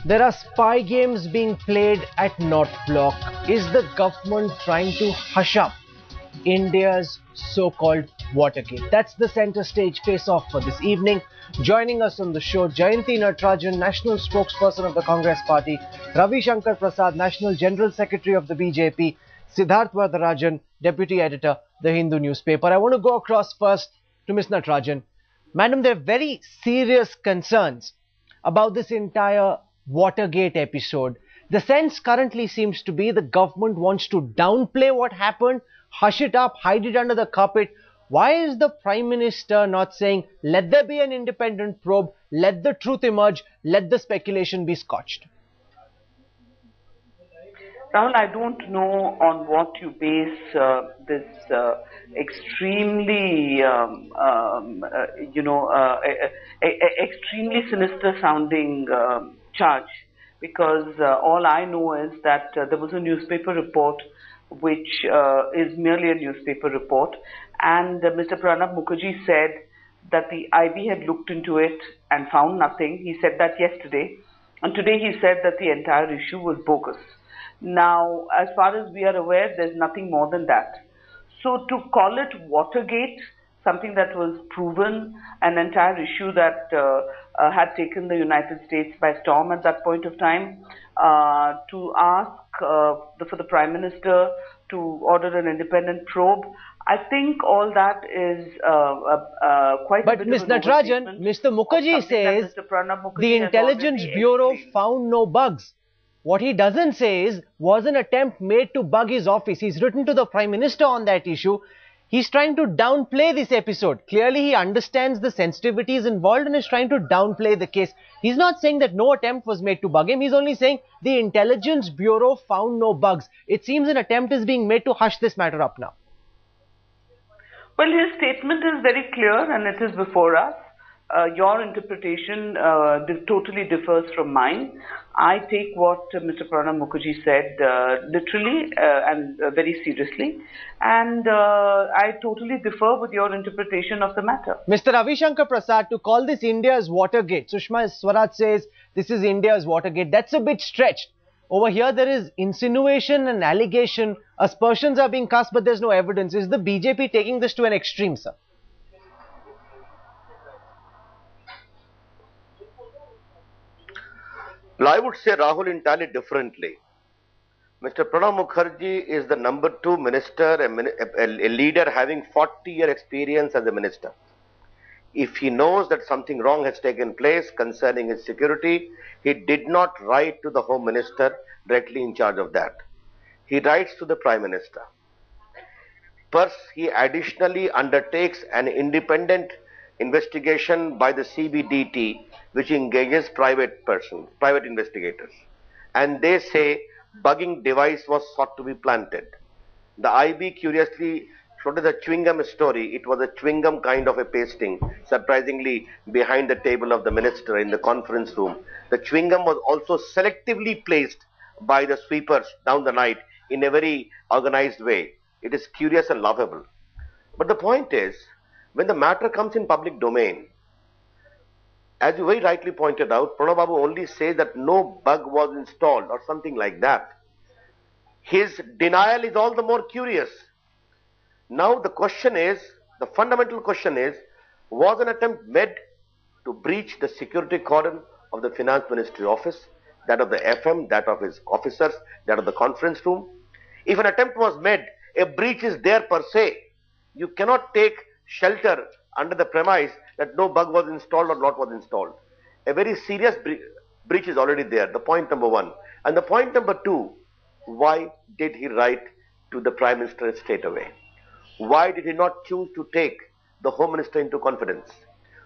There are spy games being played at North Block. Is the government trying to hush up India's so-called Watergate? That's the center stage face-off for this evening. Joining us on the show, Jayanti Natarajan, National Spokesperson of the Congress Party, Ravi Shankar Prasad, National General Secretary of the BJP, Siddharth Varadarajan, Deputy Editor, The Hindu newspaper. I want to go across first to Ms. Natarajan. Madam, there are very serious concerns about this entire Watergate episode. The sense currently seems to be the government wants to downplay what happened, hush it up, hide it under the carpet. Why is the Prime Minister not saying, let there be an independent probe, let the truth emerge, let the speculation be scotched? Rahul, I don't know on what you base this extremely, extremely sinister sounding charge, because all I know is that there was a newspaper report which is merely a newspaper report, and Mr. Pranab Mukherjee said that the IB had looked into it and found nothing. He said that yesterday, and today he said that the entire issue was bogus. Now, as far as we are aware, there's nothing more than that. So to call it Watergate, something that was proven, an entire issue that had taken the United States by storm at that point of time, to ask for the Prime Minister to order an independent probe, I think all that is quite a bit of an overstatement. But Ms. Natarajan, Mr. Mukherjee says the Intelligence Bureau found no bugs. What he doesn't say is, was an attempt made to bug his office. He's written to the Prime Minister on that issue. He's trying to downplay this episode. Clearly, he understands the sensitivities involved and is trying to downplay the case. He's not saying that no attempt was made to bug him. He's only saying the Intelligence Bureau found no bugs. It seems an attempt is being made to hush this matter up now. Well, his statement is very clear and it is before us. Your interpretation totally differs from mine. I take what Mr. Pranab Mukherjee said literally and very seriously, and I totally differ with your interpretation of the matter. Mr. Ravi Shankar Prasad, to call this India's Watergate, Sushma Swaraj says this is India's Watergate. That's a bit stretched. Over here there is insinuation and allegation, aspersions are being cast, but there's no evidence. Is the BJP taking this to an extreme, sir? Well, I would say, Rahul, entirely differently. Mr. Pranab Mukherjee is the number 2 minister, a leader having 40-year experience as a minister. If he knows that something wrong has taken place concerning his security, he did not write to the Home Minister directly in charge of that. He writes to the Prime Minister. First, he additionally undertakes an independent investigation by the CBDT, which engages private investigators. And they say bugging device was sought to be planted. The IB curiously showed us a chewing gum story. It was a chewing gum kind of a pasting, surprisingly behind the table of the minister in the conference room. The chewing gum was also selectively placed by the sweepers down the night in a very organized way. It is curious and laughable. But the point is, when the matter comes in public domain, as you very rightly pointed out, Pranab Babu only says that no bug was installed or something like that. His denial is all the more curious. Now the question is, the fundamental question is, was an attempt made to breach the security cordon of the Finance Ministry office, that of the FM, that of his officers, that of the conference room? If an attempt was made, a breach is there per se. You cannot take shelter under the premise that no bug was installed or not was installed. A very serious breach is already there, the point number 1. And the point number 2, why did he write to the Prime Minister straight away? Why did he not choose to take the Home Minister into confidence?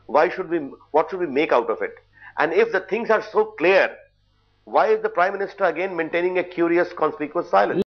What should we make out of it? And if the things are so clear, why is the Prime Minister again maintaining a curious, conspicuous silence?